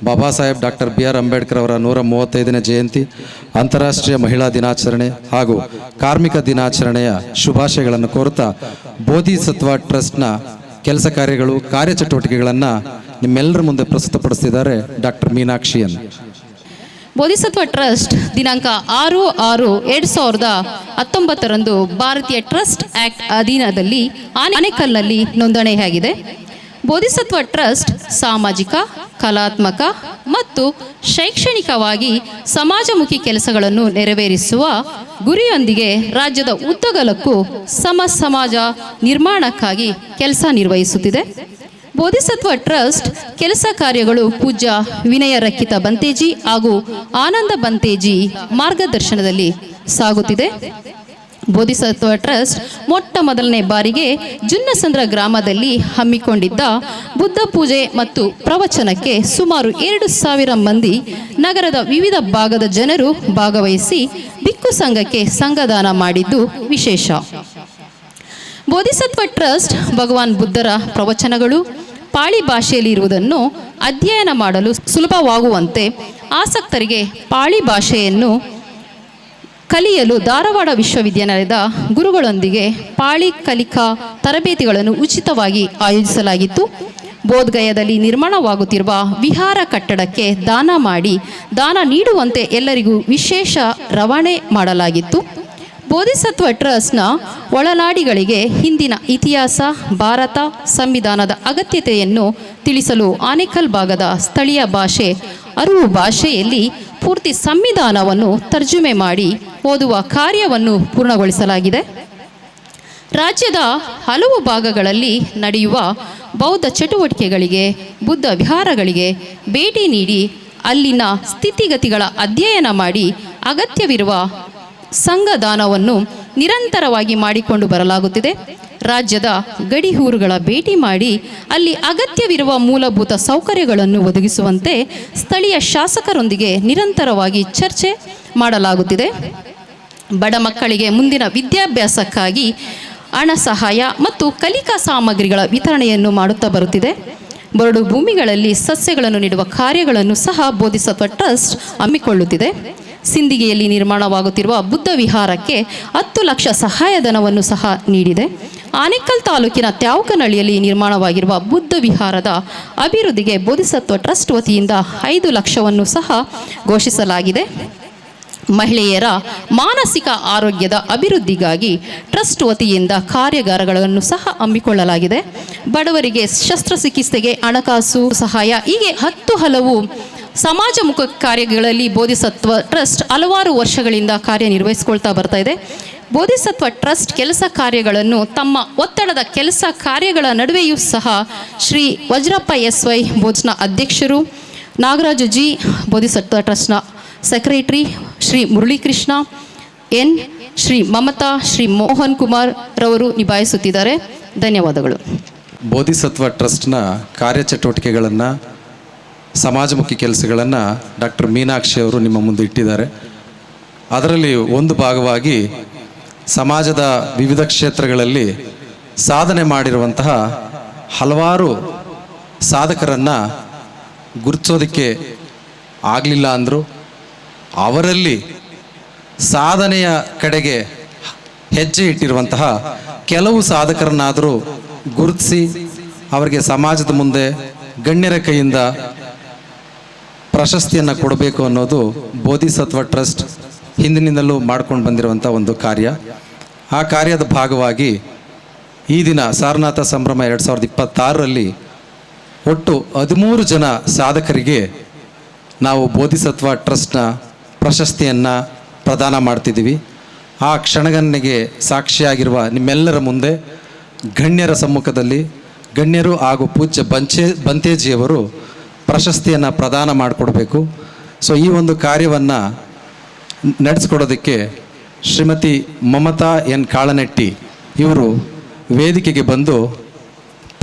ಬಾಬಾ Saheb doctor B R Ambedkar ಅವರ 135ನೇ ಜಯಂತಿ, ಅಂತಾರಾಷ್ಟ್ರೀಯ ಮಹಿಳಾ ದಿನಾಚರಣೆ ಹಾಗೂ ಕಾರ್ಮಿಕ ದಿನಾಚರಣೆಯ ಶುಭಾಶಯಗಳನ್ನು ಕೋರುತ್ತಾ ಬೋಧಿಸತ್ವ ಟ್ರಸ್ಟ್ನ ಕೆಲಸ ಕಾರ್ಯಗಳು ಕಾರ್ಯಚಟುವಟಿಕೆಗಳನ್ನು ನಿಮ್ಮೆಲ್ಲರ ಮುಂದೆ ಪ್ರಸ್ತುತಪಡಿಸಿದ್ದಾರೆ doctor Meenakshi N. Bodhisattva trust ದಿನಾಂಕ 6/6/2019 ಭಾರತೀಯ ಟ್ರಸ್ಟ್ ಆಕ್ಟ್ ಅಧೀನದಲ್ಲಿ ಆನೇಕಲ್ನಲ್ಲಿ ನೋಂದಣಿಯಾಗಿದೆ. ಬೋಧಿಸತ್ವ ಟ್ರಸ್ಟ್ ಸಾಮಾಜಿಕ, ಕಲಾತ್ಮಕ ಮತ್ತು ಶೈಕ್ಷಣಿಕವಾಗಿ ಸಮಾಜಮುಖಿ ಕೆಲಸಗಳನ್ನು ನೆರವೇರಿಸುವ ಗುರಿಯೊಂದಿಗೆ ರಾಜ್ಯದ ಉದ್ದಗಲಕ್ಕೂ ಸಮಾಜ ನಿರ್ಮಾಣಕ್ಕಾಗಿ ಕೆಲಸ ನಿರ್ವಹಿಸುತ್ತಿದೆ. ಬೋಧಿಸತ್ವ ಟ್ರಸ್ಟ್ ಕೆಲಸ ಕಾರ್ಯಗಳು ಪೂಜ್ಯ ವಿನಯ ರಕ್ಕಿತ ಬಂತೇಜಿ ಹಾಗೂ ಆನಂದ ಬಂತೇಜಿ ಮಾರ್ಗದರ್ಶನದಲ್ಲಿ ಸಾಗುತ್ತಿದೆ. ಬೋಧಿಸತ್ವ ಟ್ರಸ್ಟ್ ಮೊಟ್ಟ ಮೊದಲನೇ ಬಾರಿಗೆ ಜುನ್ನಸಂದ್ರ ಗ್ರಾಮದಲ್ಲಿ ಹಮ್ಮಿಕೊಂಡಿದ್ದ ಬುದ್ಧ ಪೂಜೆ ಮತ್ತು ಪ್ರವಚನಕ್ಕೆ ಸುಮಾರು 2,000 ಮಂದಿ ನಗರದ ವಿವಿಧ ಭಾಗದ ಜನರು ಭಾಗವಹಿಸಿ ಭಿಕ್ಕು ಸಂಘಕ್ಕೆ ಸಂಘದಾನ ಮಾಡಿದ್ದು ವಿಶೇಷ. ಬೋಧಿಸತ್ವ ಟ್ರಸ್ಟ್ ಭಗವಾನ್ ಬುದ್ಧರ ಪ್ರವಚನಗಳು ಪಾಳಿ ಭಾಷೆಯಲ್ಲಿ ಇರುವುದನ್ನು ಅಧ್ಯಯನ ಮಾಡಲು ಸುಲಭವಾಗುವಂತೆ ಆಸಕ್ತರಿಗೆ ಪಾಳಿ ಭಾಷೆಯನ್ನು ಕಲಿಯಲು ಧಾರವಾಡ ವಿಶ್ವವಿದ್ಯಾನಿಲಯದ ಗುರುಗಳೊಂದಿಗೆ ಪಾಳಿ ಕಲಿಕಾ ತರಬೇತಿಗಳನ್ನು ಉಚಿತವಾಗಿ ಆಯೋಜಿಸಲಾಗಿತ್ತು. ಬೋಧ್ಗಯಾದಲ್ಲಿ ನಿರ್ಮಾಣವಾಗುತ್ತಿರುವ ವಿಹಾರ ಕಟ್ಟಡಕ್ಕೆ ದಾನ ನೀಡುವಂತೆ ಎಲ್ಲರಿಗೂ ವಿಶೇಷ ರವಾನೆ ಮಾಡಲಾಗಿತ್ತು. ಬೋಧಿಸತ್ವ ಟ್ರಸ್ಟ್ನ ಒಳನಾಡಿಗಳಿಗೆ ಹಿಂದಿನ ಇತಿಹಾಸ, ಭಾರತ ಸಂವಿಧಾನದ ಅಗತ್ಯತೆಯನ್ನು ತಿಳಿಸಲು ಆನೇಕಲ್ ಭಾಗದ ಸ್ಥಳೀಯ ಭಾಷೆ ಅರುವು ಭಾಷೆಯಲ್ಲಿ ಪೂರ್ತಿ ಸಂವಿಧಾನವನ್ನು ತರ್ಜುಮೆ ಮಾಡಿ ಓದುವ ಕಾರ್ಯವನ್ನು ಪೂರ್ಣಗೊಳಿಸಲಾಗಿದೆ. ರಾಜ್ಯದ ಹಲವು ಭಾಗಗಳಲ್ಲಿ ನಡೆಯುವ ಬೌದ್ಧ ಚಟುವಟಿಕೆಗಳಿಗೆ, ಬುದ್ಧ ವಿಹಾರಗಳಿಗೆ ಭೇಟಿ ನೀಡಿ ಅಲ್ಲಿನ ಸ್ಥಿತಿಗತಿಗಳ ಅಧ್ಯಯನ ಮಾಡಿ ಅಗತ್ಯವಿರುವ ಸಂಘದಾನವನ್ನು ನಿರಂತರವಾಗಿ ಮಾಡಿಕೊಂಡು ಬರಲಾಗುತ್ತಿದೆ. ರಾಜ್ಯದ ಗಡಿ ಊರುಗಳ ಭೇಟಿ ಮಾಡಿ ಅಲ್ಲಿ ಅಗತ್ಯವಿರುವ ಮೂಲಭೂತ ಸೌಕರ್ಯಗಳನ್ನು ಒದಗಿಸುವಂತೆ ಸ್ಥಳೀಯ ಶಾಸಕರೊಂದಿಗೆ ನಿರಂತರವಾಗಿ ಚರ್ಚೆ ಮಾಡಲಾಗುತ್ತಿದೆ. ಬಡ ಮಕ್ಕಳಿಗೆ ಮುಂದಿನ ವಿದ್ಯಾಭ್ಯಾಸಕ್ಕಾಗಿ ಹಣ ಸಹಾಯ ಮತ್ತು ಕಲಿಕಾ ಸಾಮಗ್ರಿಗಳ ವಿತರಣೆಯನ್ನು ಮಾಡುತ್ತಾ ಬರುತ್ತಿದೆ. ಬರಡು ಭೂಮಿಗಳಲ್ಲಿ ಸಸ್ಯಗಳನ್ನು ನೆಡುವ ಕಾರ್ಯಗಳನ್ನು ಸಹ ಬೋಧಿಸತ್ವ ಟ್ರಸ್ಟ್ ಹಮ್ಮಿಕೊಳ್ಳುತ್ತಿದೆ. ಸಿಂದಿಗೆಯಲ್ಲಿ ನಿರ್ಮಾಣವಾಗುತ್ತಿರುವ ಬುದ್ಧ ವಿಹಾರಕ್ಕೆ 10 ಲಕ್ಷ ಸಹಾಯಧನವನ್ನು ಸಹ ನೀಡಿದೆ. ಆನೇಕಲ್ ತಾಲೂಕಿನ ತ್ಯಾವಕನಹಳ್ಳಿಯಲ್ಲಿ ನಿರ್ಮಾಣವಾಗಿರುವ ಬುದ್ಧ ವಿಹಾರದ ಅಭಿವೃದ್ಧಿಗೆ ಬೋಧಿಸತ್ವ ಟ್ರಸ್ಟ್ ವತಿಯಿಂದ 5 ಲಕ್ಷವನ್ನು ಸಹ ಘೋಷಿಸಲಾಗಿದೆ. ಮಹಿಳೆಯರ ಮಾನಸಿಕ ಆರೋಗ್ಯದ ಅಭಿವೃದ್ಧಿಗಾಗಿ ಟ್ರಸ್ಟ್ ವತಿಯಿಂದ ಕಾರ್ಯಾಗಾರಗಳನ್ನು ಸಹ ಹಮ್ಮಿಕೊಳ್ಳಲಾಗಿದೆ. ಬಡವರಿಗೆ ಶಸ್ತ್ರಚಿಕಿತ್ಸೆಗೆ ಹಣಕಾಸು ಸಹಾಯ, ಹೀಗೆ ಹಲವು ಸಮಾಜಮುಖ ಕಾರ್ಯಗಳಲ್ಲಿ ಬೋಧಿಸತ್ವ ಟ್ರಸ್ಟ್ ಹಲವಾರು ವರ್ಷಗಳಿಂದ ಕಾರ್ಯನಿರ್ವಹಿಸಿಕೊಳ್ತಾ ಬರ್ತಾ ಇದೆ. ಬೋಧಿಸತ್ವ ಟ್ರಸ್ಟ್ ಕೆಲಸ ಕಾರ್ಯಗಳನ್ನು ತಮ್ಮ ಒತ್ತಡದ ಕೆಲಸ ಕಾರ್ಯಗಳ ನಡುವೆಯೂ ಸಹ ಶ್ರೀ ವಜ್ರಪ್ಪ SY ಬೋಧ್ನ ಅಧ್ಯಕ್ಷರು, ನಾಗರಾಜು ಜಿ ಬೋಧಿಸತ್ವ ಟ್ರಸ್ಟ್ನ ಸೆಕ್ರೆಟರಿ, ಶ್ರೀ ಮುರಳೀಕೃಷ್ಣ ಎನ್, ಶ್ರೀ ಮಮತಾ, ಶ್ರೀ ಮೋಹನ್ ಕುಮಾರ್ ರವರು ನಿಭಾಯಿಸುತ್ತಿದ್ದಾರೆ. ಧನ್ಯವಾದಗಳು. ಬೋಧಿಸತ್ವ ಟ್ರಸ್ಟ್ನ ಕಾರ್ಯಚಟುವಟಿಕೆಗಳನ್ನು, ಸಮಾಜಮುಖಿ ಕೆಲಸಗಳನ್ನು ಡಾಕ್ಟರ್ ಮೀನಾಕ್ಷಿ ಅವರು ನಿಮ್ಮ ಮುಂದೆ ಇಟ್ಟಿದ್ದಾರೆ. ಅದರಲ್ಲಿ ಒಂದು ಭಾಗವಾಗಿ ಸಮಾಜದ ವಿವಿಧ ಕ್ಷೇತ್ರಗಳಲ್ಲಿ ಸಾಧನೆ ಮಾಡಿರುವಂತಹ ಹಲವಾರು ಸಾಧಕರನ್ನು ಗುರುತಿಸೋದಕ್ಕೆ ಆಗಲಿಲ್ಲ ಅಂದರು. ಅವರಲ್ಲಿ ಸಾಧನೆಯ ಕಡೆಗೆ ಹೆಜ್ಜೆ ಇಟ್ಟಿರುವಂತಹ ಕೆಲವು ಸಾಧಕರನ್ನಾದರೂ ಗುರುತಿಸಿ ಅವರಿಗೆ ಸಮಾಜದ ಮುಂದೆ ಗಣ್ಯರ ಕೈಯಿಂದ ಪ್ರಶಸ್ತಿಯನ್ನು ಕೊಡಬೇಕು ಅನ್ನೋದು ಬೋಧಿಸತ್ವ ಟ್ರಸ್ಟ್ ಹಿಂದಿನಿಂದಲೂ ಮಾಡ್ಕೊಂಡು ಬಂದಿರುವಂಥ ಒಂದು ಕಾರ್ಯ. ಆ ಕಾರ್ಯದ ಭಾಗವಾಗಿ ಈ ದಿನ ಸಾರನಾಥ ಸಂಭ್ರಮ 2026ರಲ್ಲಿ ಒಟ್ಟು 13 ಜನ ಸಾಧಕರಿಗೆ ನಾವು ಬೋಧಿಸತ್ವ ಟ್ರಸ್ಟ್ನ ಪ್ರಶಸ್ತಿಯನ್ನು ಪ್ರದಾನ ಮಾಡ್ತಿದ್ದೀವಿ. ಆ ಕ್ಷಣಗಣನೆಗೆ ಸಾಕ್ಷಿಯಾಗಿರುವ ನಿಮ್ಮೆಲ್ಲರ ಮುಂದೆ ಗಣ್ಯರ ಸಮ್ಮುಖದಲ್ಲಿ ಗಣ್ಯರು ಹಾಗೂ ಪೂಜ್ಯ ಬಂತೇಜಿಯವರು ಪ್ರಶಸ್ತಿಯನ್ನು ಪ್ರದಾನ ಮಾಡಿಕೊಡ್ಬೇಕು. ಸೊ ಈ ಒಂದು ಕಾರ್ಯವನ್ನು ನಡೆಸ್ಕೊಡೋದಕ್ಕೆ ಶ್ರೀಮತಿ ಮಮತಾ ಎನ್ ಕಾಳನಟ್ಟಿ ಇವರು ವೇದಿಕೆಗೆ ಬಂದು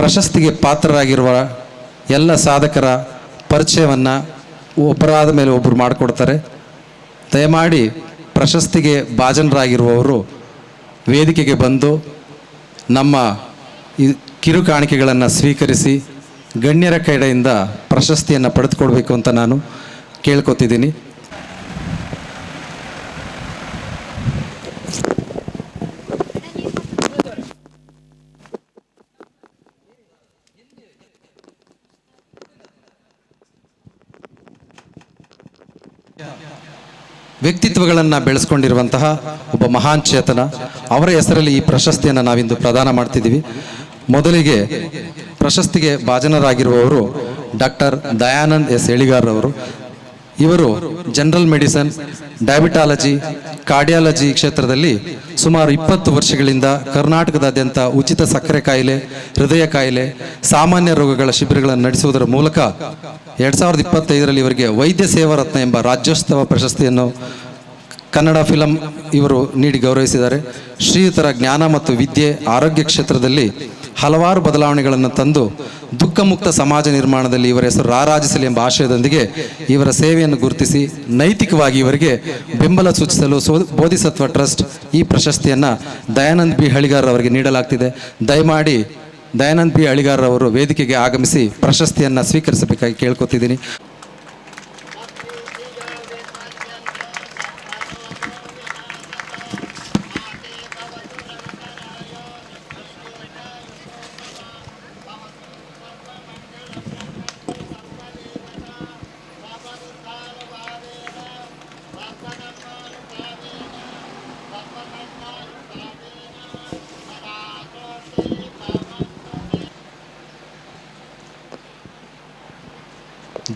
ಪ್ರಶಸ್ತಿಗೆ ಪಾತ್ರರಾಗಿರುವ ಎಲ್ಲ ಸಾಧಕರ ಪರಿಚಯವನ್ನು ಒಬ್ಬರಾದ ಮೇಲೆ ಒಬ್ಬರು ಮಾಡಿಕೊಡ್ತಾರೆ. ದಯಮಾಡಿ ಪ್ರಶಸ್ತಿಗೆ ಭಾಜನರಾಗಿರುವವರು ವೇದಿಕೆಗೆ ಬಂದು ನಮ್ಮ ಕಿರು ಕಾಣಿಕೆಗಳನ್ನು ಸ್ವೀಕರಿಸಿ ಗಣ್ಯರ ಕಡೆಯಿಂದ ಪ್ರಶಸ್ತಿಯನ್ನು ಪಡೆದುಕೊಳ್ಬೇಕು ಅಂತ ನಾನು ಕೇಳ್ಕೊತಿದ್ದೀನಿ. ವ್ಯಕ್ತಿತ್ವಗಳನ್ನು ಬೆಳೆಸ್ಕೊಂಡಿರುವಂತಹ ಒಬ್ಬ ಮಹಾನ್ ಚೇತನ, ಅವರ ಹೆಸರಲ್ಲಿ ಈ ಪ್ರಶಸ್ತಿಯನ್ನು ನಾವಿಂದು ಪ್ರದಾನ ಮಾಡ್ತಿದ್ದೀವಿ. ಮೊದಲಿಗೆ ಪ್ರಶಸ್ತಿಗೆ ಭಾಜನರಾಗಿರುವವರು ಡಾಕ್ಟರ್ ದಯಾನಂದ್ ಎಸ್ ಎಳಿಗಾರ್ ಅವರು. ಇವರು ಜನರಲ್ ಮೆಡಿಸನ್, ಡಯಾಬಿಟಾಲಜಿ, ಕಾರ್ಡಿಯಾಲಜಿ ಕ್ಷೇತ್ರದಲ್ಲಿ ಸುಮಾರು 20 ವರ್ಷಗಳಿಂದ ಕರ್ನಾಟಕದಾದ್ಯಂತ ಉಚಿತ ಸಕ್ಕರೆ ಕಾಯಿಲೆ, ಹೃದಯ ಕಾಯಿಲೆ, ಸಾಮಾನ್ಯ ರೋಗಗಳ ಶಿಬಿರಗಳನ್ನು ನಡೆಸುವುದರ ಮೂಲಕ 2025ರಲ್ಲಿ ಇವರಿಗೆ ವೈದ್ಯ ಸೇವಾ ರತ್ನ ಎಂಬ ರಾಜ್ಯೋತ್ಸವ ಪ್ರಶಸ್ತಿಯನ್ನು ಕನ್ನಡ ಫಿಲಂ ಇವರು ನೀಡಿ ಗೌರವಿಸಿದ್ದಾರೆ. ಶ್ರೀಯುತರ ಜ್ಞಾನ ಮತ್ತು ವಿದ್ಯೆ, ಆರೋಗ್ಯ ಕ್ಷೇತ್ರದಲ್ಲಿ ಹಲವಾರು ಬದಲಾವಣೆಗಳನ್ನು ತಂದು ದುಃಖ ಮುಕ್ತ ಸಮಾಜ ನಿರ್ಮಾಣದಲ್ಲಿ ಇವರ ಹೆಸರು ರಾರಾಜಿಸಲಿ ಎಂಬ ಆಶಯದೊಂದಿಗೆ ಇವರ ಸೇವೆಯನ್ನು ಗುರುತಿಸಿ ನೈತಿಕವಾಗಿ ಇವರಿಗೆ ಬೆಂಬಲ ಸೂಚಿಸಲು ಬೋಧಿಸತ್ವ ಟ್ರಸ್ಟ್ ಈ ಪ್ರಶಸ್ತಿಯನ್ನು ದಯಾನಂದ್ ಬಿ ಹಳಿಗಾರ್ ಅವರಿಗೆ ನೀಡಲಾಗ್ತಿದೆ. ದಯಮಾಡಿ ದಯಾನಂದ್ ಬಿ ಹಳಿಗಾರ್ ಅವರು ವೇದಿಕೆಗೆ ಆಗಮಿಸಿ ಪ್ರಶಸ್ತಿಯನ್ನು ಸ್ವೀಕರಿಸಬೇಕಾಗಿ ಕೇಳ್ಕೊತಿದ್ದೀನಿ.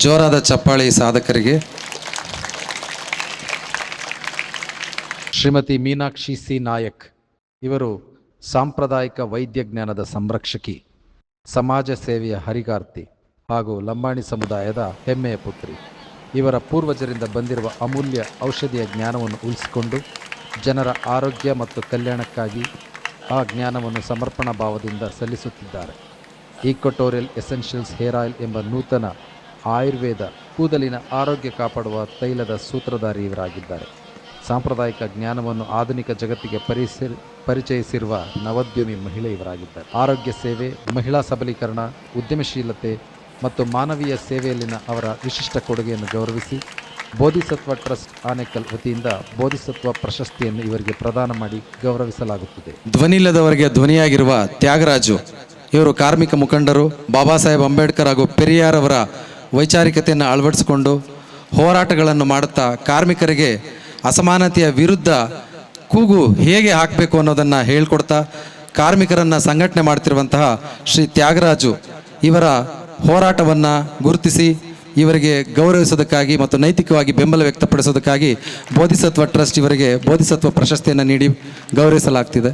ಜೋರಾದ ಚಪ್ಪಾಳೆ ಸಾಧಕರಿಗೆ. ಶ್ರೀಮತಿ ಮೀನಾಕ್ಷಿ ಸಿ ನಾಯಕ್ ಇವರು ಸಾಂಪ್ರದಾಯಿಕ ವೈದ್ಯ ಜ್ಞಾನದ ಸಂರಕ್ಷಕಿ, ಸಮಾಜ ಸೇವೆಯ ಹರಿಗಾರ್ತಿ ಹಾಗೂ ಲಂಬಾಣಿ ಸಮುದಾಯದ ಹೆಮ್ಮೆಯ ಪುತ್ರಿ. ಇವರ ಪೂರ್ವಜರಿಂದ ಬಂದಿರುವ ಅಮೂಲ್ಯ ಔಷಧಿಯ ಜ್ಞಾನವನ್ನು ಉಳಿಸಿಕೊಂಡು ಜನರ ಆರೋಗ್ಯ ಮತ್ತು ಕಲ್ಯಾಣಕ್ಕಾಗಿ ಆ ಜ್ಞಾನವನ್ನು ಸಮರ್ಪಣಾ ಭಾವದಿಂದ ಸಲ್ಲಿಸುತ್ತಿದ್ದಾರೆ. ಈಕ್ವಟೋರಿಯಲ್ ಎಸೆನ್ಷಿಯಲ್ಸ್ ಹೇರ್ ಆಯಿಲ್ ಎಂಬ ನೂತನ ಆಯುರ್ವೇದ ಕೂದಲಿನ ಆರೋಗ್ಯ ಕಾಪಾಡುವ ತೈಲದ ಸೂತ್ರಧಾರಿ ಇವರಾಗಿದ್ದಾರೆ. ಸಾಂಪ್ರದಾಯಿಕ ಜ್ಞಾನವನ್ನು ಆಧುನಿಕ ಜಗತ್ತಿಗೆ ಪರಿಚಯಿಸಿರುವ ನವೋದ್ಯಮಿ ಮಹಿಳೆ ಇವರಾಗಿದ್ದಾರೆ. ಆರೋಗ್ಯ ಸೇವೆ, ಮಹಿಳಾ ಸಬಲೀಕರಣ, ಉದ್ಯಮಶೀಲತೆ ಮತ್ತು ಮಾನವೀಯ ಸೇವೆಯಲ್ಲಿನ ಅವರ ವಿಶಿಷ್ಟ ಕೊಡುಗೆಯನ್ನು ಗೌರವಿಸಿ ಬೋಧಿಸತ್ವ ಟ್ರಸ್ಟ್ ಆನೇಕಲ್ ವತಿಯಿಂದ ಬೋಧಿಸತ್ವ ಪ್ರಶಸ್ತಿಯನ್ನು ಇವರಿಗೆ ಪ್ರದಾನ ಮಾಡಿ ಗೌರವಿಸಲಾಗುತ್ತದೆ. ಧ್ವನಿಲ್ಲದವರಿಗೆ ಧ್ವನಿಯಾಗಿರುವ ತ್ಯಾಗರಾಜು ಇವರು ಕಾರ್ಮಿಕ ಮುಖಂಡರು. ಬಾಬಾ ಸಾಹೇಬ್ ಅಂಬೇಡ್ಕರ್ ಹಾಗೂ ಪೆರಿಯಾರ್ ಅವರ ವೈಚಾರಿಕತೆಯನ್ನು ಅಳವಡಿಸಿಕೊಂಡು ಹೋರಾಟಗಳನ್ನು ಮಾಡುತ್ತಾ ಕಾರ್ಮಿಕರಿಗೆ ಅಸಮಾನತೆಯ ವಿರುದ್ಧ ಕೂಗು ಹೇಗೆ ಹಾಕಬೇಕು ಅನ್ನೋದನ್ನು ಹೇಳ್ಕೊಡ್ತಾ ಕಾರ್ಮಿಕರನ್ನು ಸಂಘಟನೆ ಮಾಡ್ತಿರುವಂತಹ ಶ್ರೀ ತ್ಯಾಗರಾಜು ಇವರ ಹೋರಾಟವನ್ನು ಗುರುತಿಸಿ ಇವರಿಗೆ ಗೌರವಿಸೋದಕ್ಕಾಗಿ ಮತ್ತು ನೈತಿಕವಾಗಿ ಬೆಂಬಲ ವ್ಯಕ್ತಪಡಿಸೋದಕ್ಕಾಗಿ ಬೋಧಿಸತ್ವ ಟ್ರಸ್ಟ್ ಇವರಿಗೆ ಬೋಧಿಸತ್ವ ಪ್ರಶಸ್ತಿಯನ್ನು ನೀಡಿ ಗೌರವಿಸಲಾಗ್ತಿದೆ.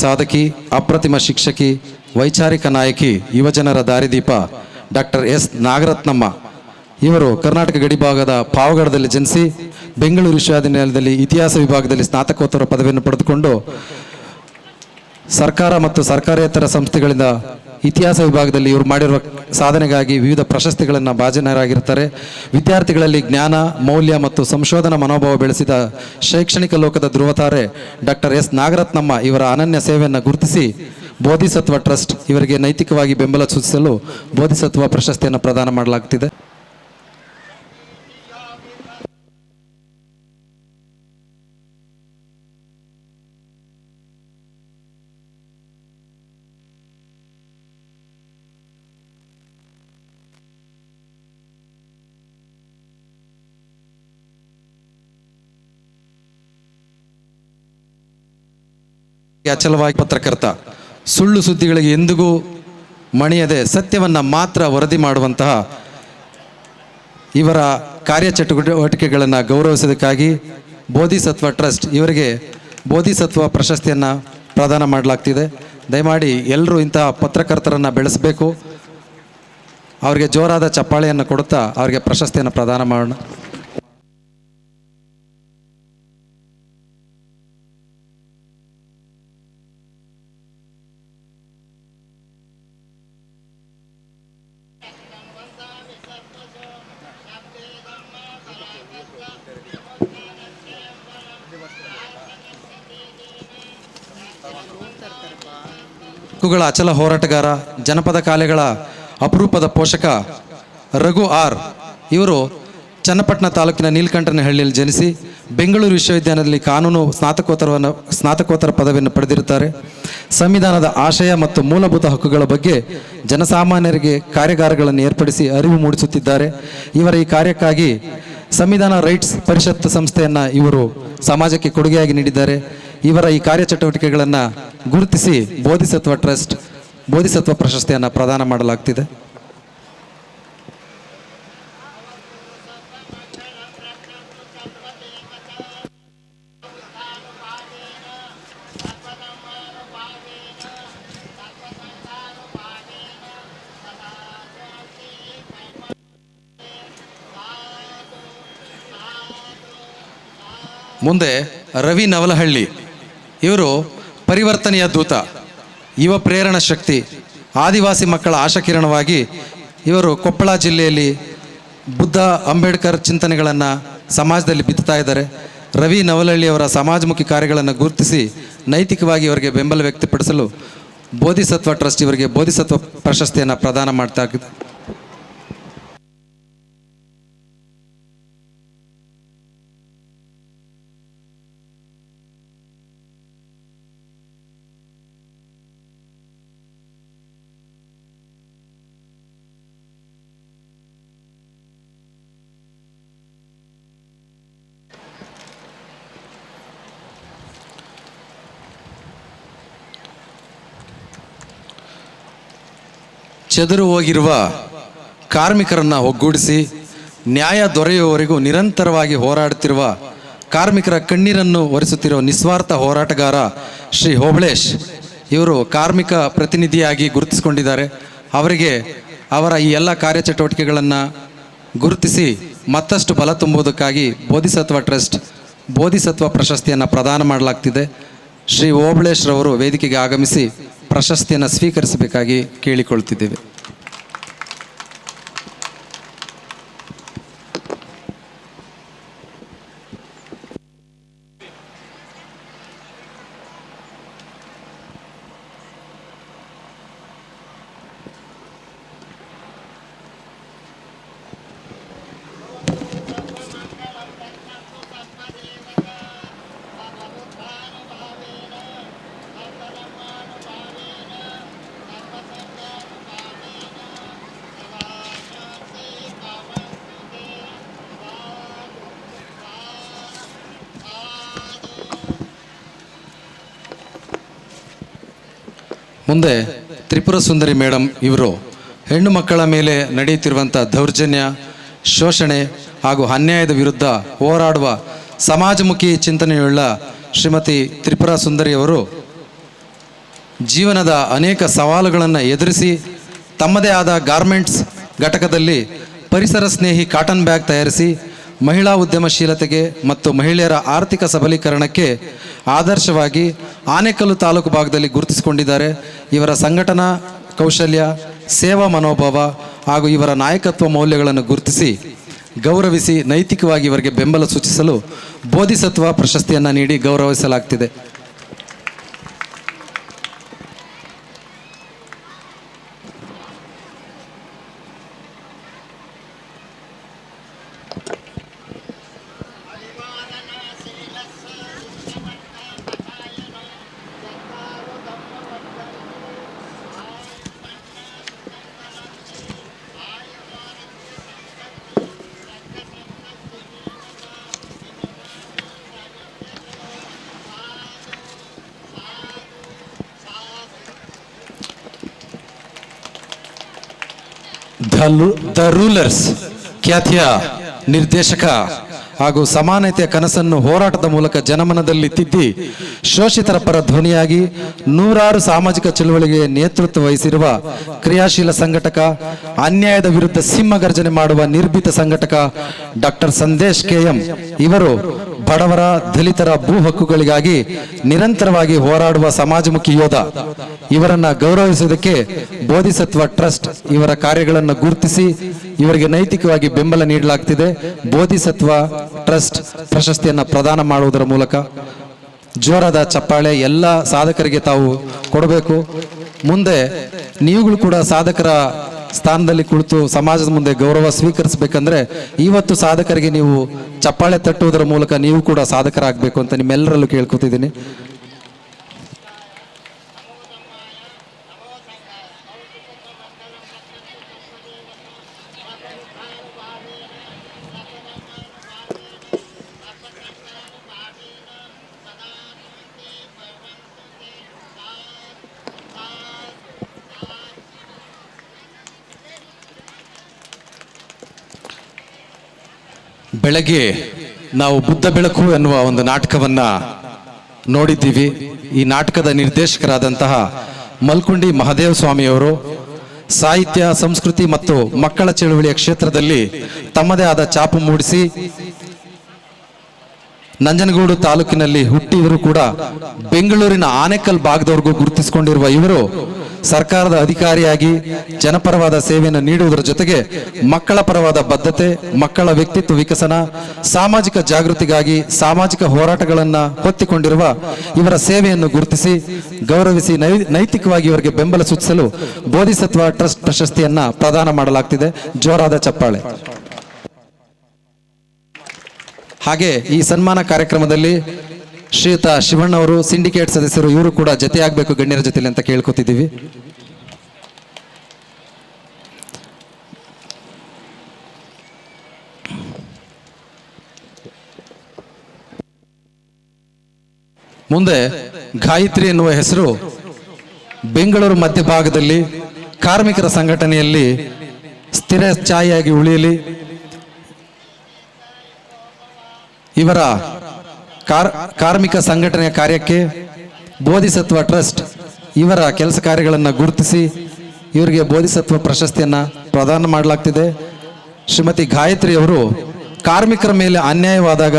ಸಾಧಕಿ, ಅಪ್ರತಿಮ ಶಿಕ್ಷಕಿ, ವೈಚಾರಿಕ ನಾಯಕಿ, ಯುವಜನರ ದಾರಿದೀಪ ಡಾಕ್ಟರ್ ಎಸ್ ನಾಗರತ್ನಮ್ಮ ಇವರು ಕರ್ನಾಟಕ ಗಡಿಭಾಗದ ಪಾವಗಡದಲ್ಲಿ ಜನಿಸಿ ಬೆಂಗಳೂರು ವಿಶ್ವವಿದ್ಯಾನಿಲಯದಲ್ಲಿ ಇತಿಹಾಸ ವಿಭಾಗದಲ್ಲಿ ಸ್ನಾತಕೋತ್ತರ ಪದವಿಯನ್ನು ಪಡೆದುಕೊಂಡು ಸರ್ಕಾರ ಮತ್ತು ಸರ್ಕಾರೇತರ ಸಂಸ್ಥೆಗಳಿಂದ ಇತಿಹಾಸ ವಿಭಾಗದಲ್ಲಿ ಇವರು ಮಾಡಿರುವ ಸಾಧನೆಗಾಗಿ ವಿವಿಧ ಪ್ರಶಸ್ತಿಗಳನ್ನು ಭಾಜನರಾಗಿರ್ತಾರೆ. ವಿದ್ಯಾರ್ಥಿಗಳಲ್ಲಿ ಜ್ಞಾನ, ಮೌಲ್ಯ ಮತ್ತು ಸಂಶೋಧನಾ ಮನೋಭಾವ ಬೆಳೆಸಿದ ಶೈಕ್ಷಣಿಕ ಲೋಕದ ಧ್ರುವತಾರೆ ಡಾಕ್ಟರ್ ಎಸ್ ನಾಗರತ್ನಮ್ಮ ಇವರ ಅನನ್ಯ ಸೇವೆಯನ್ನು ಗುರುತಿಸಿ ಬೋಧಿಸತ್ವ ಟ್ರಸ್ಟ್ ಇವರಿಗೆ ನೈತಿಕವಾಗಿ ಬೆಂಬಲ ಸೂಚಿಸಲು ಬೋಧಿಸತ್ವ ಪ್ರಶಸ್ತಿಯನ್ನು ಪ್ರದಾನ ಮಾಡಲಾಗುತ್ತಿದೆ. ಅಚಲವಾಗಿ ಪತ್ರಕರ್ತ, ಸುಳ್ಳು ಸುದ್ದಿಗಳಿಗೆ ಎಂದಿಗೂ ಮಣಿಯದೆ ಸತ್ಯವನ್ನು ಮಾತ್ರ ವರದಿ ಮಾಡುವಂತಹ ಇವರ ಕಾರ್ಯಚಟುವಟಿಕೆಗಳನ್ನು ಗೌರವಿಸೋದಕ್ಕಾಗಿ ಬೋಧಿಸತ್ವ ಟ್ರಸ್ಟ್ ಇವರಿಗೆ ಬೋಧಿಸತ್ವ ಪ್ರಶಸ್ತಿಯನ್ನು ಪ್ರದಾನ ಮಾಡಲಾಗ್ತಿದೆ. ದಯಮಾಡಿ ಎಲ್ಲರೂ ಇಂತಹ ಪತ್ರಕರ್ತರನ್ನು ಬೆಳೆಸಬೇಕು. ಅವರಿಗೆ ಜೋರಾದ ಚಪ್ಪಾಳೆಯನ್ನು ಕೊಡುತ್ತಾ ಅವರಿಗೆ ಪ್ರಶಸ್ತಿಯನ್ನು ಪ್ರದಾನ ಮಾಡೋಣ. ಹಕ್ಕುಗಳ ಅಚಲ ಹೋರಾಟಗಾರ, ಜನಪದ ಕಾಲೆಗಳ ಅಪರೂಪದ ಪೋಷಕ ರಘು ಆರ್ ಇವರು ಚನ್ನಪಟ್ಟಣ ತಾಲೂಕಿನ ನೀಲಕಂಠನಹಳ್ಳಿಯಲ್ಲಿ ಜನಿಸಿ ಬೆಂಗಳೂರು ವಿಶ್ವವಿದ್ಯಾಲಯದಲ್ಲಿ ಕಾನೂನು ಸ್ನಾತಕೋತ್ತರ ಪದವಿಯನ್ನು ಪಡೆದಿರುತ್ತಾರೆ. ಸಂವಿಧಾನದ ಆಶಯ ಮತ್ತು ಮೂಲಭೂತ ಹಕ್ಕುಗಳ ಬಗ್ಗೆ ಜನಸಾಮಾನ್ಯರಿಗೆ ಕಾರ್ಯಾಗಾರಗಳನ್ನು ಏರ್ಪಡಿಸಿ ಅರಿವು ಮೂಡಿಸುತ್ತಿದ್ದಾರೆ. ಇವರ ಈ ಕಾರ್ಯಕ್ಕಾಗಿ ಸಂವಿಧಾನ ರೈಟ್ಸ್ ಪರಿಷತ್ ಸಂಸ್ಥೆಯನ್ನು ಇವರು ಸಮಾಜಕ್ಕೆ ಕೊಡುಗೆಯಾಗಿ ನೀಡಿದ್ದಾರೆ. ಇವರ ಈ ಕಾರ್ಯಚಟುವಟಿಕೆಗಳನ್ನು ಗುರುತಿಸಿ ಬೋಧಿಸತ್ವ ಟ್ರಸ್ಟ್ ಬೋಧಿಸತ್ವ ಪ್ರಶಸ್ತಿಯನ್ನು ಪ್ರದಾನ ಮಾಡಲಾಗ್ತಿದೆ. ಮುಂದೆ ರವಿ ನವಲಹಳ್ಳಿ ಇವರು ಪರಿವರ್ತನೆಯ ದೂತ, ಯುವ ಪ್ರೇರಣಾ ಶಕ್ತಿ, ಆದಿವಾಸಿ ಮಕ್ಕಳ ಆಶಾಕಿರಣವಾಗಿ ಇವರು ಕೊಪ್ಪಳ ಜಿಲ್ಲೆಯಲ್ಲಿ ಬುದ್ಧ ಅಂಬೇಡ್ಕರ್ ಚಿಂತನೆಗಳನ್ನು ಸಮಾಜದಲ್ಲಿ ಬಿತ್ತುತ್ತಾ ಇದ್ದಾರೆ. ರವಿ ನವಲಹಳ್ಳಿಯವರ ಸಮಾಜಮುಖಿ ಕಾರ್ಯಗಳನ್ನು ಗುರುತಿಸಿ ನೈತಿಕವಾಗಿ ಇವರಿಗೆ ಬೆಂಬಲ ವ್ಯಕ್ತಪಡಿಸಲು ಬೋಧಿಸತ್ವ ಟ್ರಸ್ಟ್ ಇವರಿಗೆ ಬೋಧಿಸತ್ವ ಪ್ರಶಸ್ತಿಯನ್ನು ಪ್ರದಾನ ಮಾಡ್ತಾ ಇದೆ. ಚೆದರು ಹೋಗಿರುವ ಕಾರ್ಮಿಕರನ್ನು ಒಗ್ಗೂಡಿಸಿ ನ್ಯಾಯ ದೊರೆಯುವವರೆಗೂ ನಿರಂತರವಾಗಿ ಹೋರಾಡುತ್ತಿರುವ ಕಾರ್ಮಿಕರ ಕಣ್ಣೀರನ್ನು ಒರೆಸುತ್ತಿರುವ ನಿಸ್ವಾರ್ಥ ಹೋರಾಟಗಾರ ಶ್ರೀ ಹೋಬಳೇಶ್ ಇವರು ಕಾರ್ಮಿಕ ಪ್ರತಿನಿಧಿಯಾಗಿ ಗುರುತಿಸಿಕೊಂಡಿದ್ದಾರೆ. ಅವರಿಗೆ ಅವರ ಈ ಎಲ್ಲ ಕಾರ್ಯಚಟುವಟಿಕೆಗಳನ್ನು ಗುರುತಿಸಿ ಮತ್ತಷ್ಟು ಬಲ ತುಂಬುವುದಕ್ಕಾಗಿ ಬೋಧಿಸತ್ವ ಟ್ರಸ್ಟ್ ಬೋಧಿಸತ್ವ ಪ್ರಶಸ್ತಿಯನ್ನು ಪ್ರದಾನ ಮಾಡಲಾಗ್ತಿದೆ. ಶ್ರೀ ಹೋಬಳೇಶ್ ರವರು ವೇದಿಕೆಗೆ ಆಗಮಿಸಿ ಪ್ರಶಸ್ತಿಯನ್ನು ಸ್ವೀಕರಿಸಬೇಕಾಗಿ ಕೇಳಿಕೊಳ್ತಿದ್ದೇವೆ. ಮುಂದೆ ತ್ರಿಪುರ ಸುಂದರಿ ಮೇಡಮ್ ಇವರು ಹೆಣ್ಣು ಮಕ್ಕಳ ಮೇಲೆ ನಡೆಯುತ್ತಿರುವಂಥ ದೌರ್ಜನ್ಯ, ಶೋಷಣೆ ಹಾಗೂ ಅನ್ಯಾಯದ ವಿರುದ್ಧ ಹೋರಾಡುವ ಸಮಾಜಮುಖಿ ಚಿಂತನೆಯುಳ್ಳ ಶ್ರೀಮತಿ ತ್ರಿಪುರ ಸುಂದರಿಯವರು ಜೀವನದ ಅನೇಕ ಸವಾಲುಗಳನ್ನು ಎದುರಿಸಿ ತಮ್ಮದೇ ಆದ ಗಾರ್ಮೆಂಟ್ಸ್ ಘಟಕದಲ್ಲಿ ಪರಿಸರ ಸ್ನೇಹಿ ಕಾಟನ್ ಬ್ಯಾಗ್ ತಯಾರಿಸಿ ಮಹಿಳಾ ಉದ್ಯಮಶೀಲತೆಗೆ ಮತ್ತು ಮಹಿಳೆಯರ ಆರ್ಥಿಕ ಸಬಲೀಕರಣಕ್ಕೆ ಆದರ್ಶವಾಗಿ ಆನೇಕಲ್ಲು ತಾಲೂಕು ಭಾಗದಲ್ಲಿ ಗುರುತಿಸಿಕೊಂಡಿದ್ದಾರೆ. ಇವರ ಸಂಘಟನಾ ಕೌಶಲ್ಯ, ಸೇವಾ ಮನೋಭಾವ ಹಾಗೂ ಇವರ ನಾಯಕತ್ವ ಮೌಲ್ಯಗಳನ್ನು ಗುರುತಿಸಿ ಗೌರವಿಸಿ ನೈತಿಕವಾಗಿ ಇವರಿಗೆ ಬೆಂಬಲ ಸೂಚಿಸಲು ಬೋಧಿಸತ್ವ ಪ್ರಶಸ್ತಿಯನ್ನು ನೀಡಿ ಗೌರವಿಸಲಾಗ್ತಿದೆ. ದ ರೂಲರ್ಸ್ ಖ್ಯಾತಿಯ ನಿರ್ದೇಶಕ ಹಾಗೂ ಸಮಾನತೆಯ ಕನಸನ್ನು ಹೋರಾಟದ ಮೂಲಕ ಜನಮನದಲ್ಲಿ ತಿದ್ದಿ ಶೋಷಿತರ ಪರ ಧ್ವನಿಯಾಗಿ ನೂರಾರು ಸಾಮಾಜಿಕ ಚಳುವಳಿಗೆ ನೇತೃತ್ವ ವಹಿಸಿರುವ ಕ್ರಿಯಾಶೀಲ ಸಂಘಟಕ, ಅನ್ಯಾಯದ ವಿರುದ್ಧ ಸಿಂಹಗರ್ಜನೆ ಮಾಡುವ ನಿರ್ಭೀತ ಸಂಘಟಕ ಡಾಕ್ಟರ್ ಸಂದೇಶ್ ಕೆಎಂ ಇವರು ಬಡವರ, ದಲಿತರ ಭೂ ಹಕ್ಕುಗಳಿಗಾಗಿ ನಿರಂತರವಾಗಿ ಹೋರಾಡುವ ಸಮಾಜಮುಖಿ ಯೋಧ. ಇವರನ್ನ ಗೌರವಿಸುವುದಕ್ಕೆ ಬೋಧಿಸತ್ವ ಟ್ರಸ್ಟ್ ಇವರ ಕಾರ್ಯಗಳನ್ನು ಗುರುತಿಸಿ ಇವರಿಗೆ ನೈತಿಕವಾಗಿ ಬೆಂಬಲ ನೀಡಲಾಗ್ತಿದೆ. ಬೋಧಿಸತ್ವ ಟ್ರಸ್ಟ್ ಪ್ರಶಸ್ತಿಯನ್ನು ಪ್ರದಾನ ಮಾಡುವುದರ ಮೂಲಕ ಜೋರಾದ ಚಪ್ಪಾಳೆ ಎಲ್ಲ ಸಾಧಕರಿಗೆ ತಾವು ಕೊಡಬೇಕು. ಮುಂದೆ ನೀವುಗಳು ಕೂಡ ಸಾಧಕರ ಸ್ಥಾನದಲ್ಲಿ ಕುಳಿತು ಸಮಾಜದ ಮುಂದೆ ಗೌರವ ಸ್ವೀಕರಿಸಬೇಕಂದ್ರೆ ಇವತ್ತು ಸಾಧಕರಿಗೆ ನೀವು ಚಪ್ಪಾಳೆ ತಟ್ಟುವುದರ ಮೂಲಕ ನೀವು ಕೂಡ ಸಾಧಕರಾಗಬೇಕು ಅಂತ ನಿಮ್ಮೆಲ್ಲರಲ್ಲೂ ಕೇಳ್ಕೊತಿದ್ದೀನಿ. ಬೆಳಗ್ಗೆ ನಾವು ಬುದ್ಧ ಬೆಳಕು ಎನ್ನುವ ಒಂದು ನಾಟಕವನ್ನ ನೋಡಿದ್ದೀವಿ. ಈ ನಾಟಕದ ನಿರ್ದೇಶಕರಾದಂತಹ ಮಲ್ಕುಂಡಿ ಮಹದೇವ ಸ್ವಾಮಿಯವರು ಸಾಹಿತ್ಯ, ಸಂಸ್ಕೃತಿ ಮತ್ತು ಮಕ್ಕಳ ಚಳುವಳಿಯ ಕ್ಷೇತ್ರದಲ್ಲಿ ತಮ್ಮದೇ ಆದ ಛಾಪು ಮೂಡಿಸಿ ನಂಜನಗೂಡು ತಾಲೂಕಿನಲ್ಲಿ ಹುಟ್ಟಿದರೂ ಕೂಡ ಬೆಂಗಳೂರಿನ ಆನೇಕಲ್ ಭಾಗದವರೆಗೂ ಗುರುತಿಸಿಕೊಂಡಿರುವ ಇವರು ಸರ್ಕಾರದ ಅಧಿಕಾರಿಯಾಗಿ ಜನಪರವಾದ ಸೇವೆಯನ್ನು ನೀಡುವುದರ ಜೊತೆಗೆ ಮಕ್ಕಳ ಪರವಾದ ಬದ್ಧತೆ, ಮಕ್ಕಳ ವ್ಯಕ್ತಿತ್ವ ವಿಕಸನ, ಸಾಮಾಜಿಕ ಜಾಗೃತಿಗಾಗಿ ಸಾಮಾಜಿಕ ಹೋರಾಟಗಳನ್ನು ಹೊತ್ತಿಕೊಂಡಿರುವ ಇವರ ಸೇವೆಯನ್ನು ಗುರುತಿಸಿ ಗೌರವಿಸಿ ನೈತಿಕವಾಗಿ ಇವರಿಗೆ ಬೆಂಬಲ ಸೂಚಿಸಲು ಬೋಧಿಸತ್ವ ಟ್ರಸ್ಟ್ ಪ್ರಶಸ್ತಿಯನ್ನ ಪ್ರದಾನ ಮಾಡಲಾಗ್ತಿದೆ. ಜೋರಾದ ಚಪ್ಪಾಳೆ. ಹಾಗೆ ಈ ಸನ್ಮಾನ ಕಾರ್ಯಕ್ರಮದಲ್ಲಿ ಶ್ರೀಯುತ ಶಿವಣ್ಣ ಅವರು, ಸಿಂಡಿಕೇಟ್ ಸದಸ್ಯರು, ಇವರು ಕೂಡ ಜೊತೆಯಾಗಬೇಕು ಗಣ್ಯರ ಜೊತೆಲಿ ಅಂತ ಕೇಳ್ಕೊತಿದ್ದೀವಿ. ಮುಂದೆ ಗಾಯತ್ರಿ ಎನ್ನುವ ಹೆಸರು ಬೆಂಗಳೂರು ಮಧ್ಯಭಾಗದಲ್ಲಿ ಕಾರ್ಮಿಕರ ಸಂಘಟನೆಯಲ್ಲಿ ಸ್ಥಿರ ಛಾಯೆಯಾಗಿ ಉಳಿಯಲಿ. ಇವರ ಕಾರ್ಮಿಕ ಸಂಘಟನೆಯ ಕಾರ್ಯಕ್ಕೆ ಬೋಧಿಸತ್ವ ಟ್ರಸ್ಟ್ ಇವರ ಕೆಲಸ ಕಾರ್ಯಗಳನ್ನು ಗುರುತಿಸಿ ಇವರಿಗೆ ಬೋಧಿಸತ್ವ ಪ್ರಶಸ್ತಿಯನ್ನು ಪ್ರದಾನ ಮಾಡಲಾಗ್ತಿದೆ. ಶ್ರೀಮತಿ ಗಾಯತ್ರಿ ಅವರು ಕಾರ್ಮಿಕರ ಮೇಲೆ ಅನ್ಯಾಯವಾದಾಗ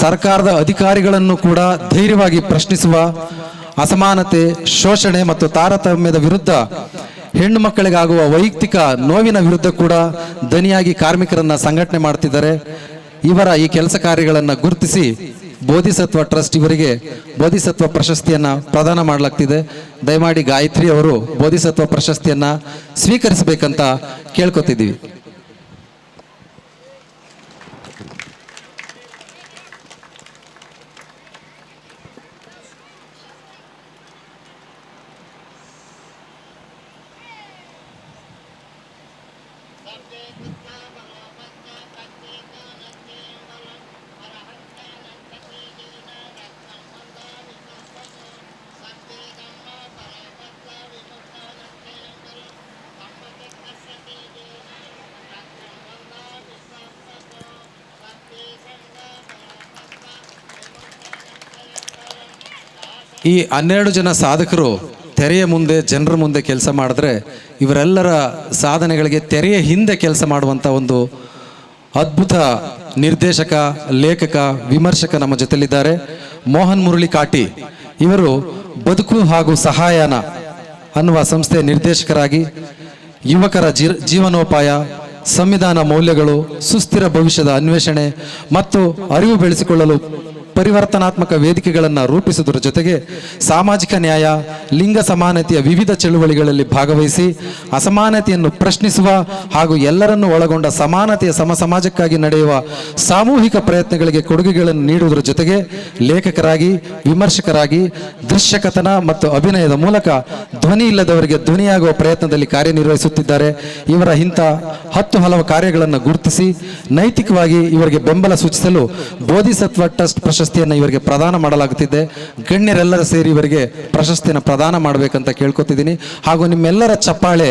ಸರ್ಕಾರದ ಅಧಿಕಾರಿಗಳನ್ನು ಕೂಡ ಧೈರ್ಯವಾಗಿ ಪ್ರಶ್ನಿಸುವ, ಅಸಮಾನತೆ, ಶೋಷಣೆ ಮತ್ತು ತಾರತಮ್ಯದ ವಿರುದ್ಧ, ಹೆಣ್ಣು ಮಕ್ಕಳಿಗಾಗುವ ವೈಯಕ್ತಿಕ ನೋವಿನ ವಿರುದ್ಧ ಕೂಡ ದನಿಯಾಗಿ ಕಾರ್ಮಿಕರನ್ನ ಸಂಘಟನೆ ಮಾಡ್ತಿದ್ದಾರೆ. ಇವರ ಈ ಕೆಲಸ ಕಾರ್ಯಗಳನ್ನು ಗುರುತಿಸಿ ಬೋಧಿಸತ್ವ ಟ್ರಸ್ಟ್ ಇವರಿಗೆ ಬೋಧಿಸತ್ವ ಪ್ರಶಸ್ತಿಯನ್ನ ಪ್ರದಾನ ಮಾಡಲಾಗ್ತಿದೆ. ದಯಮಾಡಿ ಗಾಯತ್ರಿ ಅವರು ಬೋಧಿಸತ್ವ ಪ್ರಶಸ್ತಿಯನ್ನ ಸ್ವೀಕರಿಸಬೇಕಂತ ಕೇಳ್ಕೊತಿದ್ದೀವಿ. ಈ 12 ಜನ ಸಾಧಕರು ತೆರೆಯ ಮುಂದೆ, ಜನರ ಮುಂದೆ ಕೆಲಸ ಮಾಡಿದ್ರೆ ಇವರೆಲ್ಲರ ಸಾಧನೆಗಳಿಗೆ ತೆರೆಯ ಹಿಂದೆ ಕೆಲಸ ಮಾಡುವಂಥ ಒಂದು ಅದ್ಭುತ ನಿರ್ದೇಶಕ, ಲೇಖಕ, ವಿಮರ್ಶಕ ನಮ್ಮ ಜೊತೆಲಿದ್ದಾರೆ. ಮೋಹನ್ ಮುರಳಿ ಕಾಟಿ ಇವರು ಬದುಕು ಹಾಗೂ ಸಹಾಯನ ಅನ್ನುವ ಸಂಸ್ಥೆಯ ನಿರ್ದೇಶಕರಾಗಿ ಯುವಕರ ಜೀವನೋಪಾಯ, ಸಂವಿಧಾನ ಮೌಲ್ಯಗಳು, ಸುಸ್ಥಿರ ಭವಿಷ್ಯದ ಅನ್ವೇಷಣೆ ಮತ್ತು ಅರಿವು ಬೆಳೆಸಿಕೊಳ್ಳಲು ಪರಿವರ್ತನಾತ್ಮಕ ವೇದಿಕೆಗಳನ್ನು ರೂಪಿಸುವುದರ ಜೊತೆಗೆ ಸಾಮಾಜಿಕ ನ್ಯಾಯ, ಲಿಂಗ ಸಮಾನತೆಯ ವಿವಿಧ ಚಳುವಳಿಗಳಲ್ಲಿ ಭಾಗವಹಿಸಿ ಅಸಮಾನತೆಯನ್ನು ಪ್ರಶ್ನಿಸುವ ಹಾಗೂ ಎಲ್ಲರನ್ನೂ ಒಳಗೊಂಡ ಸಮಾನತೆಯ ಸಮಾಜಕ್ಕಾಗಿ ನಡೆಯುವ ಸಾಮೂಹಿಕ ಪ್ರಯತ್ನಗಳಿಗೆ ಕೊಡುಗೆಗಳನ್ನು ನೀಡುವುದರ ಜೊತೆಗೆ ಲೇಖಕರಾಗಿ, ವಿಮರ್ಶಕರಾಗಿ, ದೃಶ್ಯಕಥನ ಮತ್ತು ಅಭಿನಯದ ಮೂಲಕ ಧ್ವನಿ ಇಲ್ಲದವರಿಗೆ ಧ್ವನಿಯಾಗುವ ಪ್ರಯತ್ನದಲ್ಲಿ ಕಾರ್ಯನಿರ್ವಹಿಸುತ್ತಿದ್ದಾರೆ. ಇವರ ಇಂಥ 10 ಹಲವು ಕಾರ್ಯಗಳನ್ನು ಗುರುತಿಸಿ ನೈತಿಕವಾಗಿ ಇವರಿಗೆ ಬೆಂಬಲ ಸೂಚಿಸಲು ಬೋಧಿಸತ್ವ ಟ್ರಸ್ಟ್ ಪ್ರಶಸ್ತಿಯನ್ನು ಇವರಿಗೆ ಪ್ರದಾನ ಮಾಡಲಾಗುತ್ತಿದೆ. ಗಣ್ಯರೆಲ್ಲರೂ ಸೇರಿ ಇವರಿಗೆ ಪ್ರಶಸ್ತಿಯನ್ನು ಪ್ರದಾನ ಮಾಡಬೇಕಂತ ಕೇಳ್ಕೊತಿದ್ದೀನಿ. ಹಾಗೂ ನಿಮ್ಮೆಲ್ಲರ ಚಪ್ಪಾಳೆ